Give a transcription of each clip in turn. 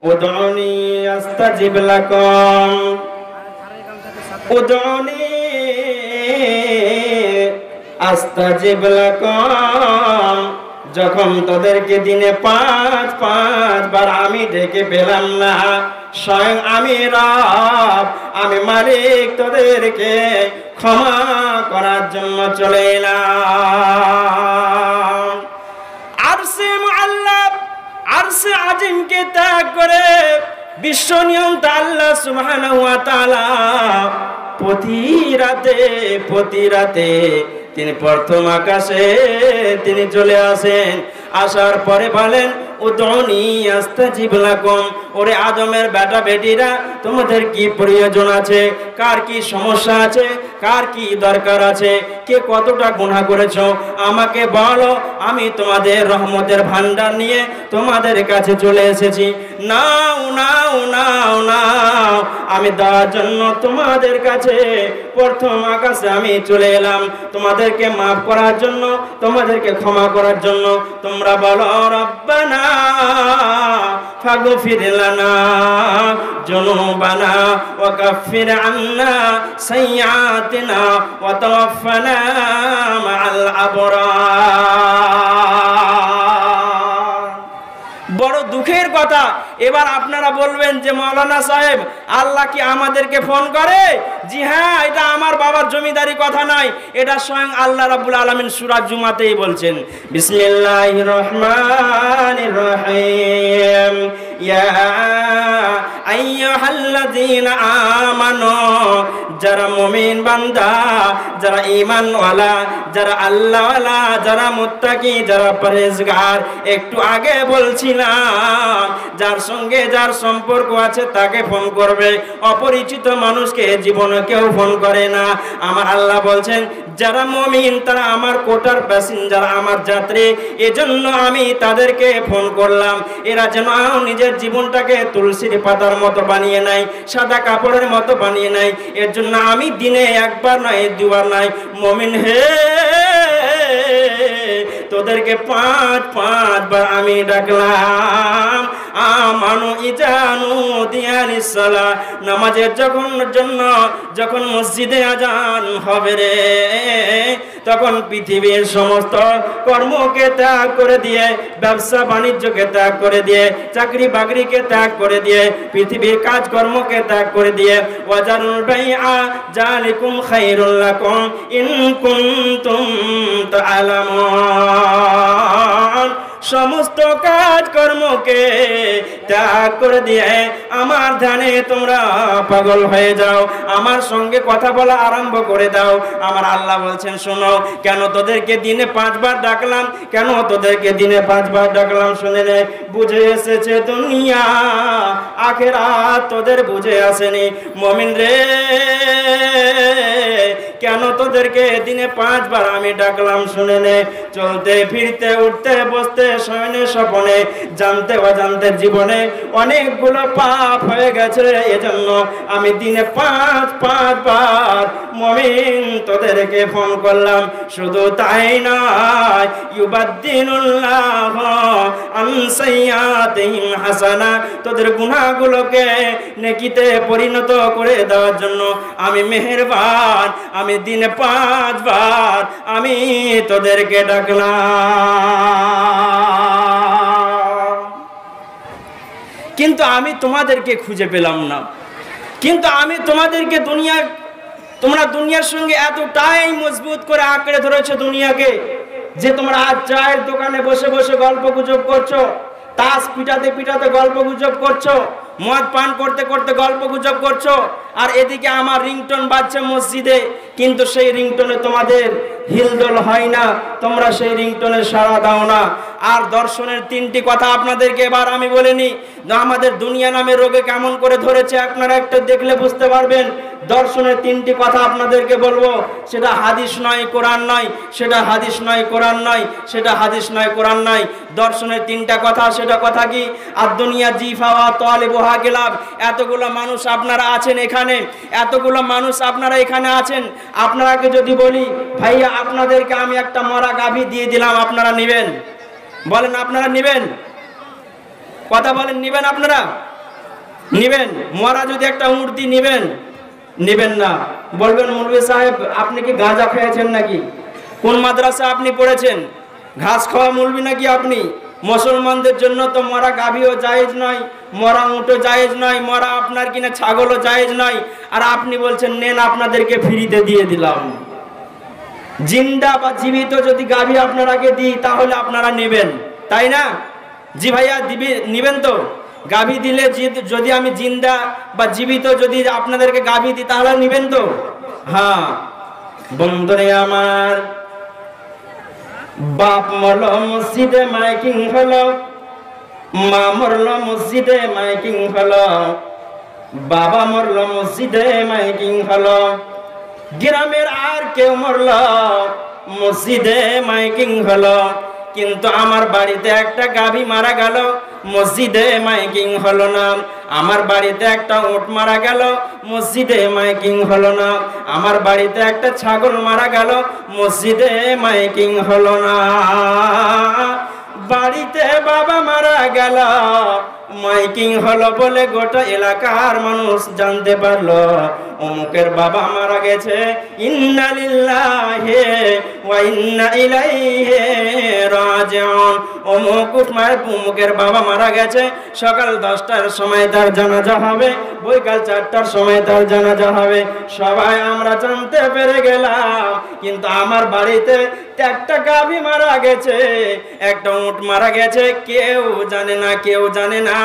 উদউনি আস্তাজিব লাকুম, উদউনি আস্তাজিব লাকুম। যখন তোদেরকে দিনে 5 বার আমি ডেকে পেলাম না, স্বয়ং আমি রব, আমি মালিক তোদেরকে ক্ষমা করার জন্য চলে এলাম। আরশে মুআল্লা, আরশে আজিমকে ত্যাগ করে বিশ্ব নিয়ন্তা আল্লাহ সুবহানাহু ওয়া তাআলা প্রতি রাতে তিনি প্রথম আকাশে তিনি চলে আসেন। আসার পরে বলেন উদউনি আস্তাজিব লাকুম। ওরে আদমের বেটা বেটিরা, তোমাদের কি প্রয়োজন আছে? কার কি সমস্যা আছে? কার কি দরকার আছে? কে কতটা গুনাহ করেছো আমাকে বলো, আমি তোমাদের রহমতের ভান্ডার নিয়ে তোমাদের কাছে চলে এসেছি। নাও নাও নাও নাও, আমি দেওয়ার জন্য তোমাদের কাছে প্রথম আকাশে আমি চলে এলাম, তোমাদেরকে মাফ করার জন্য, তোমাদেরকে ক্ষমা করার জন্য। তোমরা বলো রব্বানা ফাগফির লানা যুনুবানা ওয়া কাফির আন্না সাইয়্যাতিনা ওয়া তাওয়াফানা মাআল আবরার। বড় দুঃখের কথা। এবার আপনারা বলবেন যে মাওলানা সাহেব, আল্লাহ কি আমাদেরকে ফোন করে? জি হ্যাঁ, এটা আমার বাবার জমিদারি কথা নয়, এটা স্বয়ং আল্লাহ রাব্বুল আলামিন সূরা জুমাতেই বলছেন। বিসমিল্লাহির রহমানির রহিম। ইয়া আইয়ুহাল্লাযীনা আমানু, যারা মুমিন বান্দা, যারা ঈমানওয়ালা, যারা আল্লাহওয়ালা, যারা মুত্তাকি, যারা পরহেজগার, একটু আগে বলছিলাম যার সঙ্গে যার সম্পর্ক আছে তাকে ফোন করবে, অপরিচিত মানুষকে জীবনে কেউ ফোন করে না। আমার আল্লাহ বলছেন যারা মুমিন তারা আমার কোটার প্যাসেঞ্জার, আমার যাত্রী, এজন্য আমি তাদেরকে ফোন করলাম। এরা যেন নিজের জীবনটাকে তুলসীর পাতার মতো বানিয়ে নেয়, সাদা কাপড়ের মতো বানিয়ে নেয়। এর জন্য আমি দিনে একবার নয়, দুবার নয়, মুমিন হে তোদেরকে 5 বার আমি ডাকলাম। আমানু ইজানু দিয়ানিস সালাহ, নামাজের যখন মসজিদে আজান হবে রে, তখন পৃথিবীর সমস্ত কর্মকে ত্যাগ করে দিয়ে, ব্যবসা বাণিজ্যকে ত্যাগ করে দিয়ে, চাকরি বাকরিকে ত্যাগ করে দিয়ে, পৃথিবীর কাজকর্মকে ত্যাগ করে দিয়ে, ওয়াজারুল বাইআ জালিকুম খায়রুল লাকুম ইন কুনতুম তা'লামুন। সমস্ত কাজকর্মকে ত্যাগ করে দিয়ে আমার ধ্যানে তোমরা পাগল হয়ে যাও, আমার সঙ্গে কথা বলা আরম্ভ করে দাও। আমার আল্লাহ বলছেন শোনো, কেন তোদেরকে দিনে 5 বার ডাকলাম, কেন তোদেরকে দিনে 5 বার ডাকলাম শুনে নে। বুঝে এসেছে দুনিয়া, আখিরাত তোদের বুঝে আসেনি। মুমিন রে, কেন তোদেরকে দিনে 5 বার আমি ডাকলাম শুনে নে। চলতে ফিরতে, উঠতে বসতে, শয়নে স্বপনে, জানতে অজান্তে জীবনে অনেকগুলো পাপ হয়ে গেছে, এজন্য আমি দিনে 5 বার মুমিন তোদেরকে ফোন করলাম। শুধু তাই নয়, ইউবাদদিলুল্লাহ আন সাইয়্যাতিহিম হাসানা, তোদের গুনাহগুলোকে নেকিতে পরিণত করে দেওয়ার জন্য আমি মেহেরবান, আমি দিনে 5 বার আমি তোদেরকে ডাকলাম। কিন্তু আমি তোমাদেরকে খুঁজে পেলাম না। কিন্তু আমি তোমাদেরকে তোমরা দুনিয়ার সঙ্গে এতটাই মজবুত করে আঁকড়ে ধরেছো দুনিয়াকে, যে তোমরা আজ চায়ের দোকানে বসে বসে গল্প গুজব করছো, তাস পিটাতে পিটাতে গল্প গুজব করছো, মদ পান করতে করতে গল্প গুজব করছো, আর এদিকে আমার রিংটোন বাজছে মসজিদে, কিন্তু সেই রিংটোনে তোমাদের হিলদোল হয় না, তোমরা সেই রিংটোনে সাড়া দাও না। আর দর্শনের 3টি কথা আপনাদেরকে এবার আমি বলিনি, আমাদের দুনিয়া নামে রোগে কেমন করে ধরেছে আপনারা একটু দেখলে বুঝতে পারবেন। দর্শনের 3টি কথা আপনাদেরকে বলবো, সেটা হাদিস নয়, কোরআন নয়, সেটা হাদিস নয়, কোরআন নয়, সেটা হাদিস নয়, কোরআন নয়। দর্শনের 3টা কথা, সেটা কথা কি? আর দুনিয়া জিফা ওয়া তালিবুহা গিলাব। এতগুলো মানুষ আপনারা আছেন এখানে, এতগুলো মানুষ আপনারা এখানে আছেন, আপনারাকে যদি বলি ভাইয়া আপনাদেরকে আমি একটা মরা গাভী দিয়ে দিলাম, আপনারা নেবেন? বলেন আপনারা নেবেন? কথা বলেন, নেবেন আপনারা? নিবেন? মরা যদি একটা মূর্তি নিবেন? নিবেন না। বলবেন মৌলভী সাহেব আপনি কি গাঁজা খেয়েছেন নাকি? কোন মাদ্রাসা আপনি পড়েছেন? ঘাস খাওয়া মৌলভী নাকি আপনি? মুসলমানদের জন্য তো মরা গাভীও জায়েজ নয়, মরা উটও জায়েজ নয়, মরা আপনার কিনা ছাগলও জায়েজ নয়, আর আপনি বলছেন নেন আপনাদেরকে ফ্রিতে দিয়ে দিলাম। জিন্দা বা জীবিত যদি গাভী আপনারাকে দিই তাহলে আপনারা নেবেন, তাই না? জি ভাইয়া নিবেন তো? গাভী দিলে যদি আমি জিন্দা বা জীবিত যদি আপনাদেরকে গাভী দিই তাহলে নিবেন তো? হ্যাঁ বন্ধুরে আমার, বাপ মরল মসজিদে মাইকিং হলো, মা মরল মসজিদে মাইকিং হলো, বাবা মরল মসজিদে মাইকিং হলো, গ্রামের আর কেউ মরল মসজিদে মাইকিং হলো, কিন্তু আমার বাড়িতে একটা গাভী মারা গেল, মসজিদে মাইকিং হলো না। আমার বাড়িতে একটা উট মারা গেল, মসজিদে মাইকিং হলো না। আমার বাড়িতে একটা ছাগল মারা গেল, মসজিদে মাইকিং হলো না। বাড়িতে বাবা মারা গেল, মাইকিং হলো বলে গোটা এলাকার মানুষ জানতে পারলো অমুকের বাবা মারা গেছে। ইন্না লিল্লাহি ওয়া ইন্না ইলাইহি রাজিউন। অমুকের বাবা মারা গেছে, সকাল 10টার সময় তার জানাজা হবে, বৈকাল 4টার সময় তার জানাজা হবে। সবাই আমরা জানতে পেরে গেলাম, কিন্তু আমার বাড়িতে একটা গাভী মারা গেছে, একটা উট মারা গেছে, কেউ জানে না, কেউ জানে না।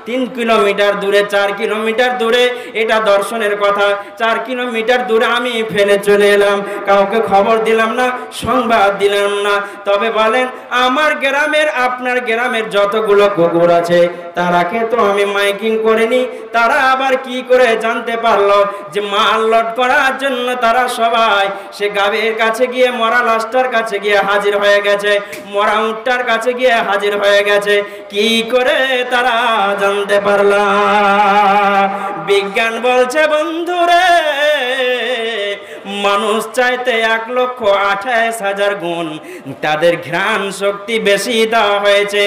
3 কিলোমিটার দূরে, 4 কিলোমিটার দূরে, এটা দর্শনের কথা, 4 কিলোমিটার দূরে আমি ফেলে চলে এলাম, কাউকে খবর দিলাম না, সংবাদ দিলাম না। তবে বলেন আমার গ্রামের, আপনার গ্রামের যতগুলো কুকুর আছে তারাকে তো আমি মাইকিং করিনি, তারা আবার কি করে জানতে পারলো যে মাল লোড করার জন্য তারা সবাই সে গাভীর কাছে গিয়ে, মরা লাশটার কাছে গিয়ে হাজির হয়ে গেছে, মরা উটটার কাছে গিয়ে হাজির হয়ে গেছে? কি করে তারা জানতে পারলাম? বিজ্ঞান বলছে বন্ধুরে, মানুষ চাইতে 1,28,000 গুণ তাদের ঘ্রাণ শক্তি বেশি দেওয়া হয়েছে।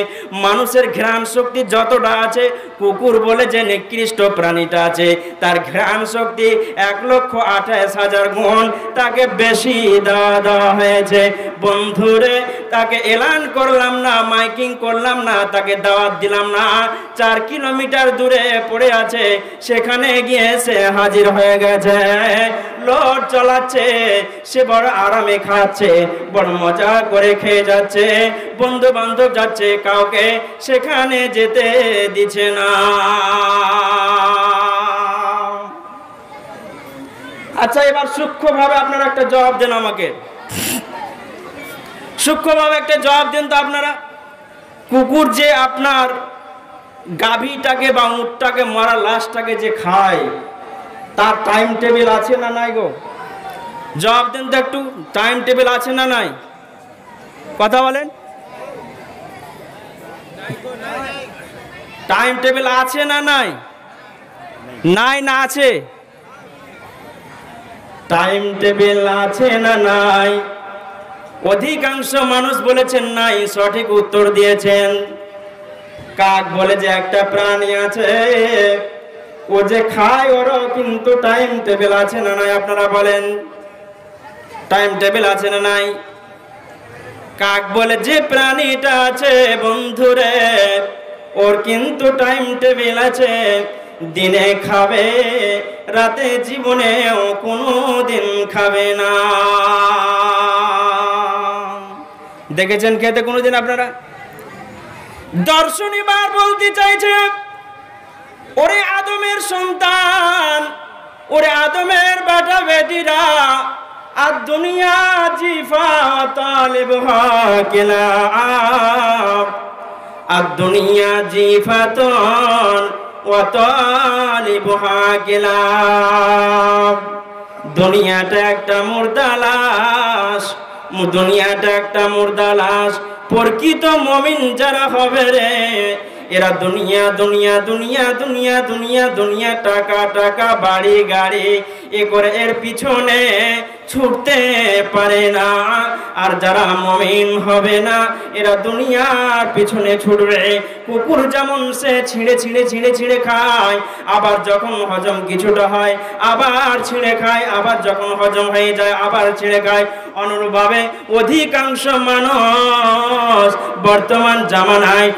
মানুষের ঘ্রাণ শক্তি যতটা আছে, কুকুর বলে যে নিকৃষ্ট প্রাণীটা আছে তার ঘ্রাণ শক্তি 1,28,000 গুণ তাকে বেশি দেওয়া হয়েছে। বন্ধুরে তাকে এলান করলাম না, মাইকিং করলাম না, তাকে দাওয়াত দিলাম না, 4 কিলোমিটার দূরে পড়ে আছে, সেখানে গিয়ে সে হাজির হয়ে গেছে, লোড চালাচ্ছে, সে বড় আরামে খাচ্ছে, বড় মজা করে খেয়ে যাচ্ছে, বন্ধু বান্ধব যাচ্ছে, কাউকে সেখানে যেতে দিচ্ছে না। আচ্ছা এবার সূক্ষ্মভাবে আপনারা একটা জবাব দেন আমাকে, সূক্ষ্মভাবে একটা জবাব দেন তো আপনারা। কুকুর যে আপনার গাভীটাকে বা উটটাকে, মরা লাশটাকে যে খায়, তার টাইম টেবিল আছে না নাই গো? জবাব দেন তো একটু, টাইম টেবিল আছে না নাই? কথা বলেন, টাইম টেবিল আছে না নাই? নাই না আছে? টাইম টেবিল আছে না নাই? অধিকাংশ মানুষ বলেছেন নাই, সঠিক উত্তর দিয়েছেন। কাক বলে যে একটা প্রাণী আছে, ও যে খায়, ওরও কিন্তু টাইম টেবিল আছে না নাই? আপনারা বলেন টাইম টেবিল আছে না নাই? কাক বলে যে প্রাণীটা আছে বন্ধুরে, ওর কিন্তু টাইম টেবিল আছে, দিনে খাবে, রাতে জীবনেও কোনো দিন খাবে না। দেখেছেন খেতে কোনোদিন আপনারা? দর্শনীবার বলতে চাইছে, ওরে আদমের সন্তান, ওরে আদমের বেটা বেটিরা, আর দুনিয়া জিফা তালিবহা কিলাব, আর দুনিয়া জিফাতুন ওয়া তালিবহা কিলাব। দুনিয়াটা একটা মুর্দা লাশ, দুনিয়াটা একটা মুর্দা লাশ। প্রকৃত মুমিন যারা হবে রে, এরা দুনিয়া দুনিয়া দুনিয়া দুনিয়া দুনিয়া দুনিয়া, টাকা টাকা বাড়ি গাড়ি এ করে এর পিছনে ছুটতে পারে না। আর যারা মুমিন হবে না এরা দুনিয়ার পিছনে ছুটবে। কুকুর যেমন সে ছিঁড়ে ছিঁড়ে ছিঁড়ে ছিঁড়ে খায়, আবার যখন হজম কিছুটা হয় আবার ছিঁড়ে খায়, আবার যখন হজম হয়ে যায় আবার ছিঁড়ে খায়। অনুরূপভাবে অধিকাংশ মানুষ বর্তমান জামানায়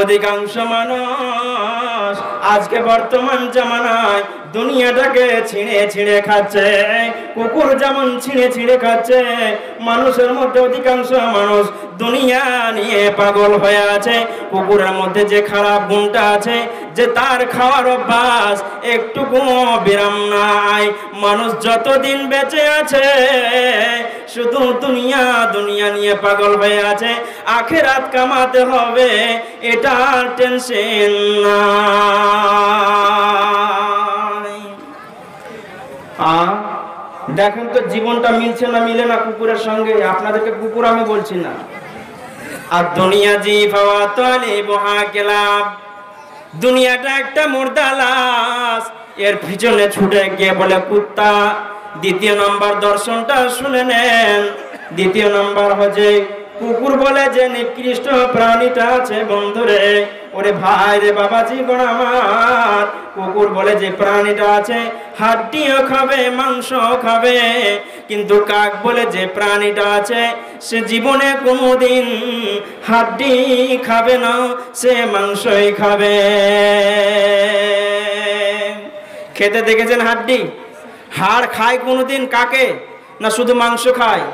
অধিকাংশ মানুষ আজকে বর্তমান জামানায় দুনিয়াটাকে ছিঁড়ে ছিঁড়ে খাচ্ছে। কুকুর যেমন ছিঁড়ে ছিঁড়ে খাচ্ছে, মানুষের মধ্যে অধিকাংশ মানুষ দুনিয়া নিয়ে পাগল হয়ে আছে। কুকুরের মধ্যে যে খারাপ গুণটা আছে, যে তার খাওয়ার অভ্যাস একটুকু বিরাম নাই। মানুষ যতদিন বেঁচে আছে শুধু দুনিয়া দুনিয়া নিয়ে পাগল হয়ে আছে। আখিরাত কামাতে হবে এটার টেনশন নাই। দেখেন তো জীবনটা মিলছে না মিলে না কুকুরের সঙ্গে? আপনাদেরকে কুকুর আমি বলছি না। আর দুনিয়া জি ফাওয়া তালিবুহা কিলাব, দুনিয়াটা একটা মুর্দা লাশ, এর পিছনে ছুটে গিয়ে বলে কুত্তা। দ্বিতীয় নম্বর দর্শনটা শুনে নেন। দ্বিতীয় নম্বর হচ্ছে কুকুর বলে যে নিকৃষ্ট প্রাণীটা আছে বন্ধুরে, ওরে ভাই রে বাবাজি গণ আমার, কুকুর বলে যে প্রাণীটা আছে হাড্ডিও খাবে মাংসও খাবে, কিন্তু কাক বলে যে প্রাণীটা আছে সে জীবনে কোনোদিন হাড্ডি খাবে না, সে মাংসই খাবে। খেতে দেখেছেন হাড্ডি? হাড় খায় কোনোদিন কাকে? না শুধু মাংস খায়?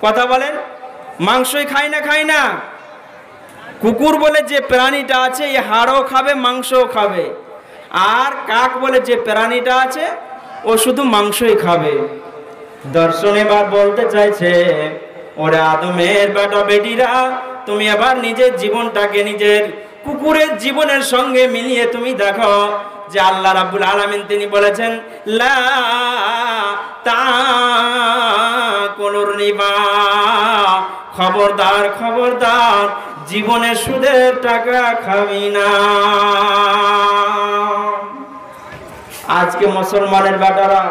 কথা বলেন, মাংসই খায় না? খায় না। কুকুর বলে যে প্রাণীটা আছে এ হাড়ও খাবে মাংসও খাবে, আর কাক বলে যে প্রাণীটা আছে ও শুধু মাংসই খাবে। দর্শন এবার বলতে চাইছে, ওরে আদমের বেটা বেটিরা, তুমি আবার নিজের জীবনটাকে নিজের কুকুরের জীবনের সঙ্গে মিলিয়ে তুমি দেখো যে আল্লাহ রাব্বুল আলামিন তিনি বলেছেন লা তাকুলুর রিবা, খবরদার খবরদার জীবনে সুদের টাকা খাবি না। আজকে মুসলমানের বেটারা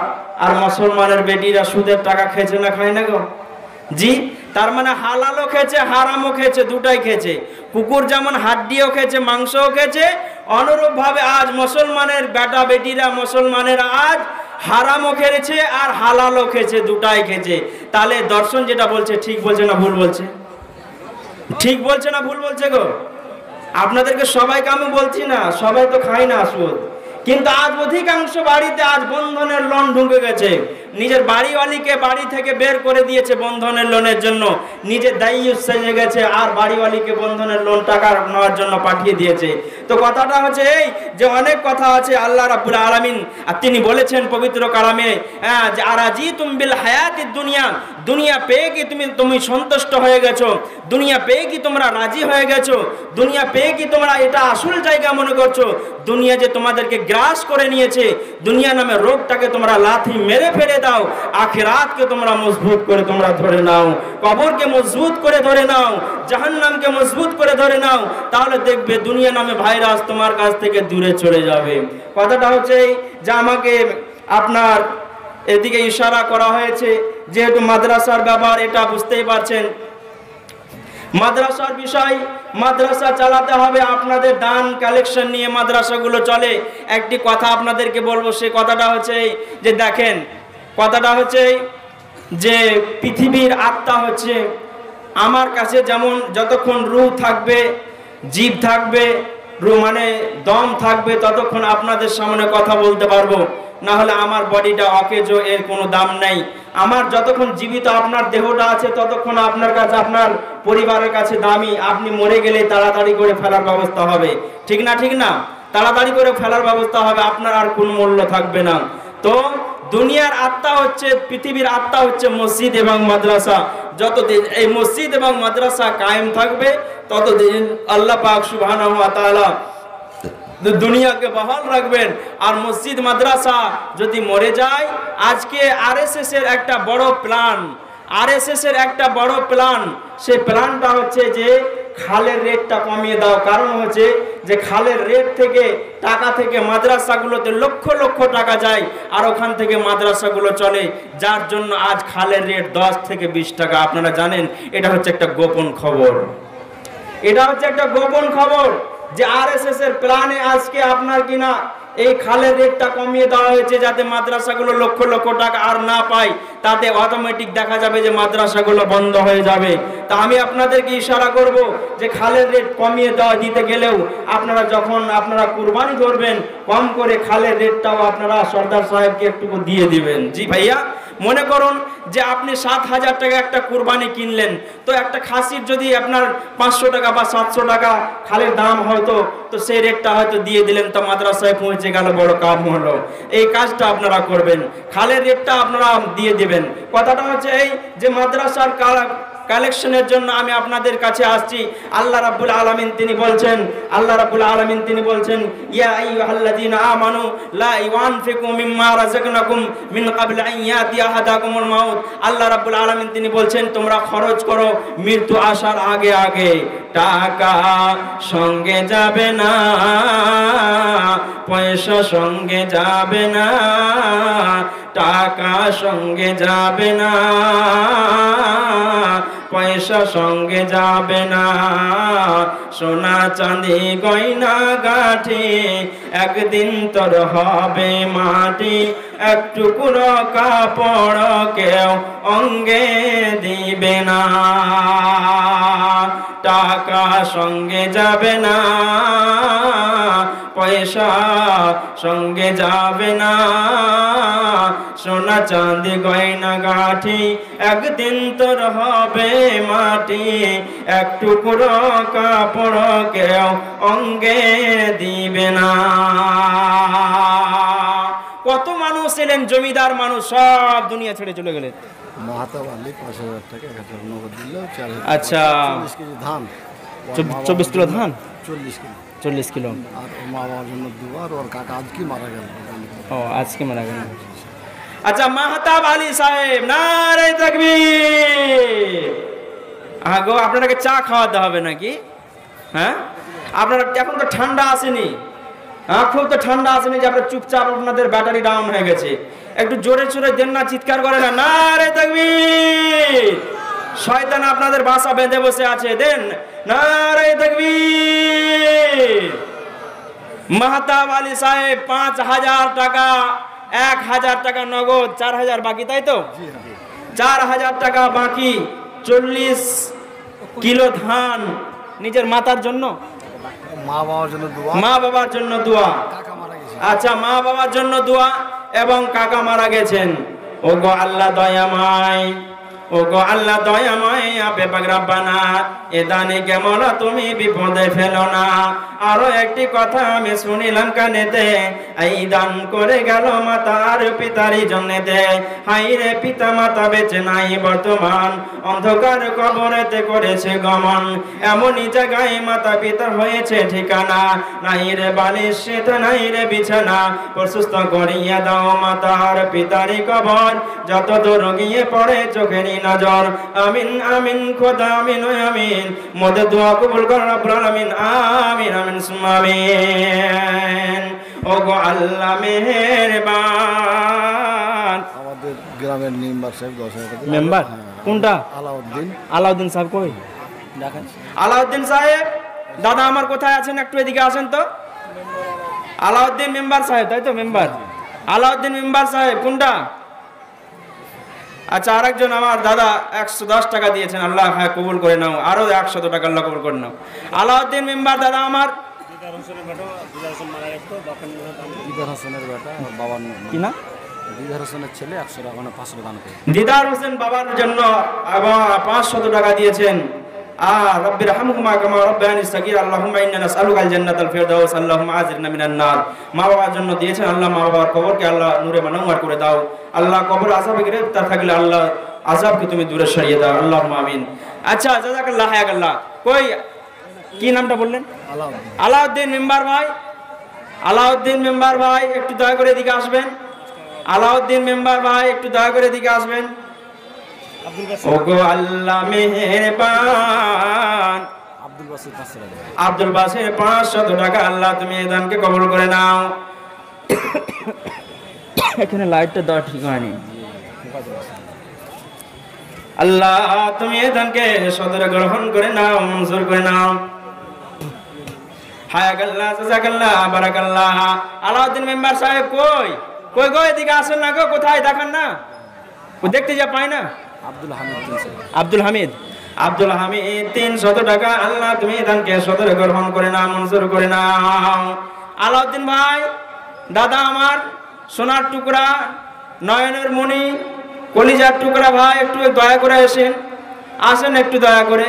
আর মুসলমানের বেটিরা সুদের টাকা খেয়েছে না খায় না গো? জি, তার মানে হালালও খেয়েছে হারামও খেয়েছে, দুটাই খেয়েছে। কুকুর যেমন হাড্ডিও খেয়েছে মাংসও খেয়েছে, অনুরূপ ভাবে আজ মুসলমানের বেটা বেটিরা মুসলমানেরা আজ হারামও খেয়েছে আর হালালও খেয়েছে, দুটাই খেয়েছে। তাহলে দর্শন যেটা বলছে ঠিক বলছে না ভুল বলছে? ঠিক বলছে না ভুল বলছে গো? আপনাদেরকে সবাইকে আমি বলছি না, সবাই তো খায় না সুদ, কিন্তু আজ অধিকাংশ বাড়িতে আজ বন্ধনের লোন ঢুকে গেছে। নিজের বাড়িওয়ালিকে বাড়ি থেকে বের করে দিয়েছে বন্ধনের লোনের জন্য, নিজের দায়িত্ব সেজে গেছে আর বাড়িওয়ালিকে বন্ধনের লোন টাকা নেওয়ার জন্য পাঠিয়ে দিয়েছে। তো কথাটা হচ্ছে এই যে অনেক কথা আছে আল্লাহ রাব্বুল আলামিন আর তিনি বলেছেন পবিত্র কালামে যে আরাজিতুম বিল হায়াতিদ দুনিয়া, দুনিয়া পেয়ে কি তুমি সন্তুষ্ট হয়ে গেছো? দুনিয়া পেয়ে কি তোমরা রাজি হয়ে গেছো? দুনিয়া পেয়ে কি তোমরা এটা আসল জায়গা মনে করছো? দুনিয়া যে তোমাদেরকে গ্রাস করে নিয়েছে, দুনিয়া নামে রোগটাকে তোমরা লাথি মেরে ফেলে দাও, আখিরাতকে তোমরা মজবুত করে তোমরা ধরে নাও, কবরকে মজবুত করে ধরে নাও, জাহান্নামকে মজবুত করে ধরে নাও, তাহলে দেখবে দুনিয়া নামে ভাইরাস তোমার কাছ থেকে দূরে চলে যাবে। কথাটা হচ্ছে যে আমাকে আপনার এদিকে ইশারা করা হয়েছে, যেহেতু মাদ্রাসার ব্যাপার এটা বুঝতেই পারছেন। মাদ্রাসার বিষয়, মাদ্রাসা চালাতে হবে, আপনাদের দান কালেকশন নিয়ে মাদ্রাসাগুলো চলে। একটি কথা আপনাদেরকে বলবো, সে কথাটা হচ্ছে যে দেখেন, কথাটা হচ্ছে যে পৃথিবীর আত্মা হচ্ছে আমার কাছে, যেমন যতক্ষণ রূহ থাকবে, জীব থাকবে, রূহ মানে দম থাকবে, ততক্ষণ আপনাদের সামনে কথা বলতে পারবো, না হলে আমার বডিটা অকেজো, এর কোনো দাম নাই। আমার যতক্ষণ জীবিত আপনার দেহটা আছে ততক্ষণ আপনার কাছে, আপনার পরিবারের কাছে দামি। আপনি মরে গেলে তাড়াতাড়ি করে ফেলার ব্যবস্থা হবে, ঠিক না? ঠিক না? তাড়াতাড়ি করে ফেলার ব্যবস্থা হবে, আপনার আর কোনো মূল্য থাকবে না। তো দুনিয়ার আত্মা হচ্ছে, পৃথিবীর আত্মা হচ্ছে মসজিদ এবং মাদ্রাসা। যতদিন এই মসজিদ এবং মাদ্রাসা কায়েম থাকবে ততদিন আল্লাহ পাক সুবহানাহু ওয়া তাআলা দুনিয়াকে বহাল রাখবেন। আর মসজিদ মাদ্রাসা যদি মরে যায়, আজকে আরএসএস এর একটা বড় প্ল্যান, আরএসএস এর একটা বড় প্ল্যান, সেই প্ল্যানটা হচ্ছে যে খালের রেটটা কমিয়ে দাও। কারণ হচ্ছে যে খালের রেট থেকে টাকা থেকে মাদ্রাসাগুলোতে লক্ষ লক্ষ টাকা যায়, আর ওখান থেকে মাদ্রাসাগুলো চলে, যার জন্য আজ খালের রেট 10 থেকে 20 টাকা। আপনারা জানেন এটা হচ্ছে একটা গোপন খবর, এটা হচ্ছে একটা গোপন খবর যে আরএসএস এর প্ল্যানে আজকে আপনার কিনা এই খালের রেটটা কমিয়ে দেওয়া হয়েছে, যাতে মাদ্রাসাগুলো লক্ষ লক্ষ টাকা আর না পায়। তাতে অটোমেটিক দেখা যাবে যে মাদ্রাসাগুলো বন্ধ হয়ে যাবে। তা আমি আপনাদেরকে ইশারা করব যে খালের রেট কমিয়ে দেওয়া দিতে গেলেও আপনারা যখন আপনারা কুরবানি ধরবেন, কম করে খালের রেটটাও আপনারা সর্দার সাহেবকে একটু দিয়ে দিবেন। জি ভাইয়া, মনে করুন যে আপনি 7,000 টাকা একটা কুরবানি কিনলেন, তো একটা খাসির যদি আপনার 500 টাকা বা 700 টাকা খালের দাম হয়তো, তো সেই রেটটা হয়তো দিয়ে দিলেন, তো মাদ্রাসায় পৌঁছে গেল, বড় কাম হলো। এই কাজটা আপনারা করবেন, খালের রেটটা আপনারা দিয়ে দিবেন। কথাটা হচ্ছে এই যে মাদ্রাসার কালেকশনের জন্য আমি আপনাদের কাছে আসছি। আল্লাহ রাব্বুল আলামিন তিনি বলছেন, আল্লাহ রাব্বুল আলামিন তিনি বলছেন, ইয়া আইয়ুহাল্লাযীনা আমানু লা ইউনফিকু মিম্মা রাযাকনাকুম মিন ক্বাবলি আন ইয়াতি আহাদাকুমুল মাউত। আল্লাহ রাব্বুল আলামিন তিনি বলছেন তোমরা খরচ করো মৃত্যু আসার আগে আগে। টাকা সঙ্গে যাবে না, পয়সা সঙ্গে যাবে না, টাকা সঙ্গে যাবে না, পয়সা সঙ্গে যাবে না, সোনা চাঁদি গয়না গাঠি একদিন তোর হবে মাটি, এক টুকরো কাপড় কেউ অঙ্গে দিবে না, টাকা সঙ্গে যাবে না, পয়সা সঙ্গে যাবে না, সোনা চাঁদি গয়না গাঠি একদিন তোর হবে মাটি, এক টুকরো কাপড় কেউ অঙ্গে দিবে না। কত মানুষ ছিলেন জমিদার মানুষ, সব দুনিয়া ছেড়ে চলে গেলেন। মাহাতাব আলী 5,000 টাকা 1,000 নগদ দিল। আচ্ছা, 40 কেজি ধান, 24 কিলো ধান, 40 কিলো। আর ওর মা বাবার জন্য দুবার, ওর কাকা আজকে মারা গেল। ও, আজকে মারা গেল। আচ্ছা, মাহতাব আলী সাহেব, নারে তাকবীর। আগো আপনাকে চা খাওয়াতে হবে নাকি? হ্যাঁ, আপনারা এখন তো ঠান্ডা আসেনি, হ্যাঁ খুব তো ঠান্ডা আসেনি যে আপনার চুপচাপ আপনাদের ব্যাটারি ডাউন হয়ে গেছে। একটু জোরে জোরে দেন না, চিৎকার করে না, নারে তাকবীর। শয়তান আপনাদের বাসা বেঁধে বসে আছে, দেন নারে তাকবীর। মাহতাব আলী সাহেব 5,000 টাকা, 1,000 টাকা নগদ, 4,000 বাকি, তাই তো? 4,000 টাকা বাকি, 40 কিলো ধান নিজের মাতার জন্য, মা বাবার জন্য দোয়া, মা বাবার জন্য দোয়া। কাকা মারা গেছে। আচ্ছা, মা বাবার জন্য দোয়া এবং কাকা মারা গেছেন। ও গো আল্লাহ দয়াময়, ও গো আল্লাহ দয়াময়, আপে পাক রব্বানা, এ দানে কেমন তুমি বিপদে ফেলো না। আরো একটি কথা আমি শুনিলাম কানেতে, এই দান করে গেল মাতার পিতারই জন্যেতে। হাই রে পিতা মাতা বেঁচে নাই বর্তমান, অন্ধকার কবরেতে করেছে গমন। এমনই জায়গায় মাতা পিতার হয়েছে ঠিকানা, নাই রে বালিশ সেটা নাই রে বিছানা, প্রশস্ত করিয়া দাও মাতার পিতারই কবর, যত দূর গিয়ে পড়ে চোখেরই নজর। আমিন আমিন খোদা আমিন আমিন, মোদের দোয়া কবুল কর রব্বুল আলামিন, আমিন আমিন সুম্মা আমিন। ও গো আল্লাহ মেহেরবান। আমাদের গ্রামের মেম্বার সাহেব 10,000 টাকা। মেম্বার কোনটা? আলাউদ্দিন। আলাউদ্দিন সাহেব কই? দেখেন আলাউদ্দিন সাহেব, দাদা আমার কোথায় আছেন? একটু এদিকে আসেন তো। আলাউদ্দিন মেম্বার সাহেব, তাই তো? মেম্বার আলাউদ্দিন মেম্বার সাহেব কোনটা? আচ্ছা, আরেকজন আমার দাদা 110 টাকা দিয়েছেন, আল্লাহ হ্যাঁ কবুল করে নাও। আরো 100 টাকা আল্লাহ কবুল করে নাও। আলাউদ্দিন মেম্বার দাদা আমার। দিদার হোসেনের বেটা, বাবার কি না? দিদার হোসেনের ছেলে 100 টাকা, 500 দান করে। দিদার হোসেন বাবার জন্য আবার 500 টাকা দিয়েছেন। রব্বি রহমহুমা কামা রব্বায়ানি সগীরা, আল্লাহুম্মা ইন্না নাসআলুকাল জান্নাতাল ফিরদাউস, আল্লাহুম্মা আযিরনা মিনান নার। মা বাবার জন্য দিয়েছেন, আল্লাহ মা বাবার কবরকে আল্লাহ নূরে মানওয়ার করে দাও। আল্লাহ কবর আযাবে গ্রেফতার থাকলে আল্লাহ আযাবকে তুমি দূরে সরিয়ে দাও, আল্লাহুম্মা আমিন। আচ্ছা, জাযাকাল্লাহ হায়াকাল্লাহ। কই কি নামটা বললেন? আলাউদ্দিন। আলাউদ্দিন মেম্বার ভাই, আলাউদ্দিন মেম্বার ভাই একটু দয়া করে এদিকে আসবেন। আলাউদ্দিন মেম্বার ভাই একটু দয়া করে এদিকে আসবেন। ওগো আল্লাহ মেহেরবান। আব্দুল বাসির 500 টাকা আল্লাহ তুমি এই দানকে কবুল করে নাও। এখানে লাইটটা দেওয়া ঠিক হয়নি। আল্লাহ তুমি এই দানকে সদরে গ্রহণ করে নাও, মঞ্জুর করে নাও। হায়াকাল্লাহ, জাযাকাল্লাহ, বারাকাল্লাহ। আলাউদ্দিন মেম্বার সাহেব কই কই গো, এদিকে আসেন না গো, কোথায় দেখান না, দেখতে যা পাই না। আব্দুল হামিদ 300 টাকা আল্লাহ তুমি দানকে সদরে গ্রহণ করে নাও, মঞ্জুর করে নাও। আলাউদ্দিন ভাই, দাদা আমার সোনার টুকরা, নয়নের মণি, কলিজার টুকরা ভাই, একটু দয়া করে আসেন একটু দয়া করে।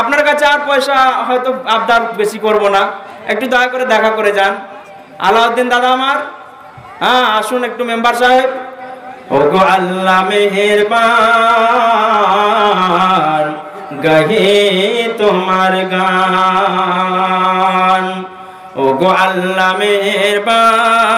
আপনার কাছে আর পয়সা হয়তো আবদার বেশি করব না, একটু দয়া করে দেখা করে যান। আলাউদ্দিন দাদা আমার, হ্যাঁ আসুন একটু মেম্বার সাহেব। ওগো আল্লাহ মেহেরবান, গাহে তোমার গান। ওগো আল্লাহ মেহেরবান।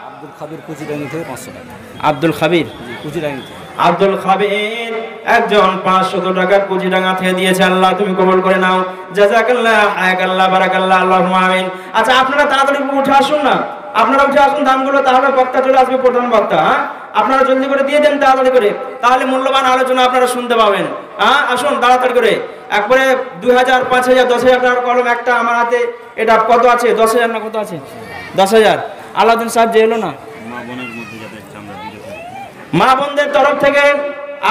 আব্দুল খাবির কুচিডাঙ্গি থেকে 500 টাকা। আব্দুল খাবির কুচিডাঙ্গি থেকে। আব্দুল খাবির একজন 500 টাকার কুচিডাঙ্গা থেকে দিয়েছে, আল্লাহ তুমি কবুল করে নাও। জাযাকাল্লাহ, হায়াকাল্লাহ, বারাকাল্লাহ, আল্লাহুম্মা আমিন। আচ্ছা আপনারা তাড়াতাড়ি উঠে আসুন না, আপনারা উঠে আসুন দামগুলো, তাহলে বক্তা চলে আসবে, প্রধান বক্তা। হ্যাঁ আপনারা জলদি করে দিয়ে দেন তাড়াতাড়ি করে, তাহলে মূল্যবান আলোচনা আপনারা শুনতে পাবেন। হ্যাঁ আসুন তাড়াতাড়ি করে, একবারে 2000, 5000, 10,000 টাকার কলম একটা আমার হাতে। এটা কত আছে? 10,000 না কত আছে? 10,000। আলাউদ্দিন সাহেব যে এলো না, মা বোনদের তরফ থেকে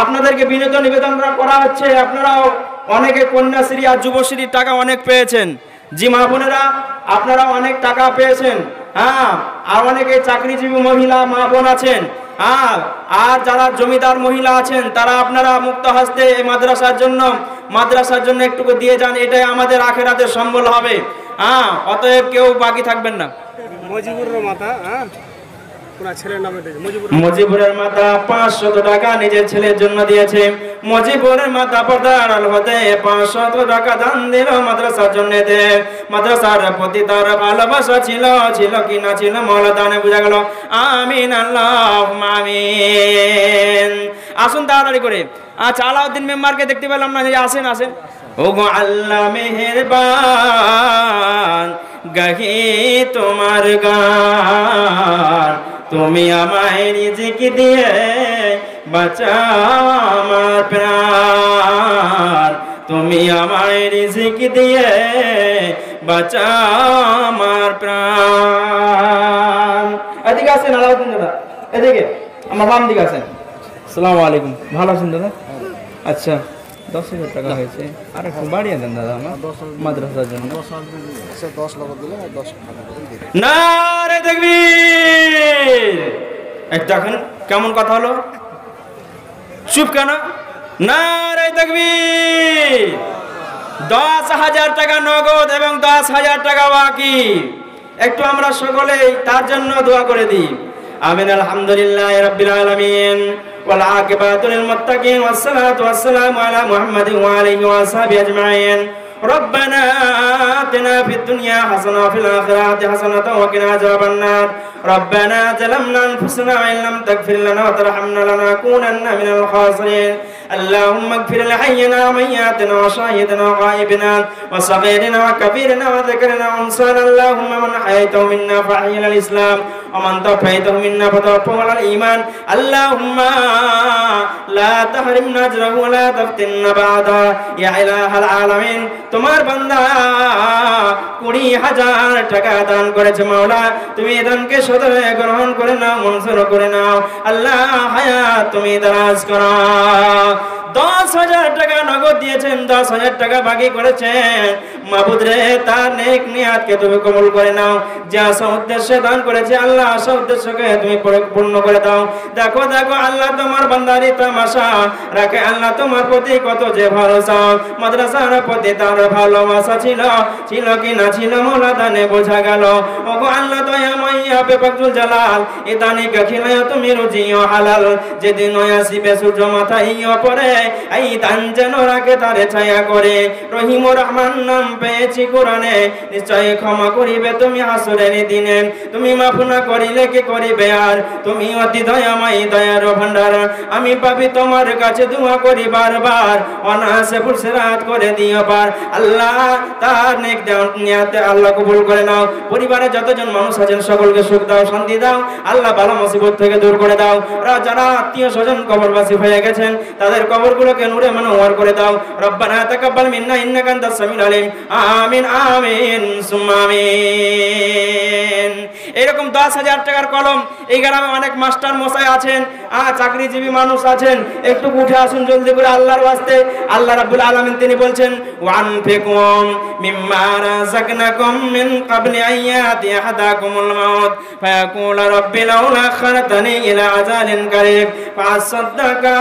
আপনাদেরকে বিনীত নিবেদন করা হচ্ছে, আপনারাও অনেকে কন্যাশ্রী আর যুবশ্রীর টাকা অনেক পেয়েছেন। জি মা বোনেরা, আপনারা অনেক টাকা পেয়েছেন। হ্যাঁ আর অনেকে চাকরিজীবী মহিলা মা বোন আছেন। হ্যাঁ আর যারা জমিদার মহিলা আছেন, তারা আপনারা মুক্ত হস্তে এই মাদ্রাসার জন্য একটু দিয়ে যান, এটাই আমাদের আখেরাতের সম্বল হবে। হ্যাঁ অতএব কেউ বাকি থাকবেন না। মজিবুরের মাথা, মজিবুরের মাতা 500 টাকা নিজের ছেলের জন্য দিয়েছে। মজিবুরের মাতা পর্দার আল হতে 500 টাকা দান দিল মাদ্রাসার জন্য। মাদ্রাসার প্রতি তার ভালোবাসা ছিল কি না ছিল মওলা দানে বুঝা গেল। আমিন, আল্লাহুম্মা আমিন। আসুন তাড়াতাড়ি করে। আচ্ছা আলাউদ্দিন মেম্বারকে দেখতে পেলাম না, আসেন। ওগো আল্লাহ মেহেরবান, গাহি তোমার গান। তুমি আমায় রিজিক দিয়ে বাঁচাও আমার প্রাণ। তুমি আমায় রিজিক দিয়ে বাঁচাও আমার প্রাণ। এদিকে আসেন আলাউদ্দিন দাদা, এদিকে আমার বাম দিকে আসেন। আসসালামু আলাইকুম, ভালো আছেন দাদা? আচ্ছা 10,000 টাকা হয়েছে, আর একটু বাড়িয়ে দেন দাদা আমার মাদ্রাসার জন্য। 10 লক্ষ দিলে 10 টাকা দিই। নারে তাকবীর। একটা এখন কেমন কথা হলো, চুপ কেন? নারে তাকবীর। 10,000 টাকা নগদ এবং 10,000 টাকা বাকি। একটু আমরা সকলেই তার জন্য দোয়া করে দিই। আমিন। আলহামদুলিল্লাহি রাব্বিল আলামিন ওয়াল আকিবাতু লিল মুত্তাকিন ওয়াস সালাতু ওয়াস সালামু আলা মুহাম্মাদিন ওয়া আলিহি ওয়া সাহবিহি আজমাইন। ربنا آتنا في الدنيا حسنة وفي الآخرة حسنة وقنا عذاب النار. ربنا ظلمنا أنفسنا وإن لم تغفر لنا وترحمنا لنكونن من الخاسرين. اللهم اغفر لحينا وميتنا وشاهدنا وغائبنا وصغيرنا وكبيرنا وذكرنا وانصرنا. اللهم من أحييته منا فأحيه على الإسلام ومن توفيته منا فتوفه على الإيمان. اللهم لا تحرمنا أجره ولا تفتنا بعده يا إله العالمين. তোমার বান্দা 20,000 টাকা দান করেছে মাওলা, তুমি দানকে সদরে গ্রহণ করে নাও, মঞ্জুর করে নাও। আল্লাহ হায়াত তুমি দারাজ করো। 10,000 টাকা নগদ দিয়েছেন, 10,000 টাকা বাকি করেছেন। মাবুদ রে, তার নেক নিয়াতকে তুমি কবুল করে নাও। যা উদ্দেশ্যে দান করেছে আল্লাহ, সব উদ্দেশ্যকে তুমি পূর্ণ করে দাও। দেখো আল্লাহ তোমার বান্দারি তামাশা রাখে। আল্লাহ তোমার প্রতি কত যে ভরসা, মাদ্রাসার প্রতি তার ভালোবাসা ছিল কি না ছিল মওলা দানে বোঝা গেল। ওগো আল্লাহ দয়া মাইয়া পাকজুল জালাল এ দানি গাখিলায় তুমি রুজিও হালাল যেদিন আসিবে সূর্য মাথায় পড়ে এই দান যেন রাখে তারে ছায়া করে রহিম ও রহমান নাম পেয়েছি কোরআনে নিশ্চয় ক্ষমা করিবে তুমি হাসরের দিনে তুমি মাফ না করিলে কে করিবে আর তুমি অতি দয়াময় দয়ার ভান্ডার আমি পাপী তোমার কাছে দোয়া করি বারবার অনায়াসে ফুরসরাত করে দিও পার আল্লাহ তার নেক নিয়াতে আল্লাহ কবুল করে নাও পরিবারে যতজন মানুষ আছেন সকলকে সুখ দাও শান্তি দাও আল্লাহ বালা মুসিবত থেকে দূর করে দাও যারা আত্মীয় স্বজন কবরবাসী হয়ে গেছেন তাদের কবরগুলোকে নূরে মনোহর করে দাও রব্বানা তাকাব্বাল মিন্না ইন্নাকা আনতাস সামিউল আলিম আমিন আমিন সুম্মা আমিন। এরকম 10,000 টাকার কলম এই গ্রামে অনেক মাস্টার মশাই আছেন চাকরিজীবী মানুষ আছেন একটু উঠে আসুন জলদি করে আল্লাহর ওয়াস্তে আল্লাহ রাব্বুল আলামিন তিনি বলছেন ওয়ানফিকুম মিম্মা রাযাকনাকুম মিন ক্বাবলি আইয়াতি আহাদাকুমুল মাউত ফায়াকুলু রাব্বি লাউলা আখখারতানি ইলা আজালিন কারীব ফাসাদদাকা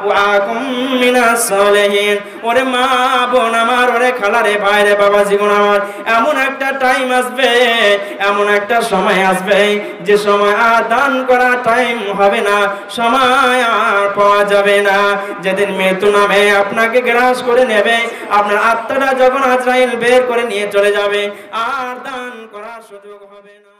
ওয়া আকুম মিনাস সালিহিন। ওরে মা বোন আমার ওরে খালারে ভাইরে বাবা জীবন আমার এমন একটা টাইম আসবে এমন একটা সময় আসবে যে সময় আর দান করা টাইম হবে না সময় আর পাওয়া যাবে না যেদিন মৃত্যু নামে আপনাকে গ্রাস করে নেবে আপনার আত্মাটা যখন আজরাইল বের করে নিয়ে চলে যাবে আর দান করার সুযোগ হবে না।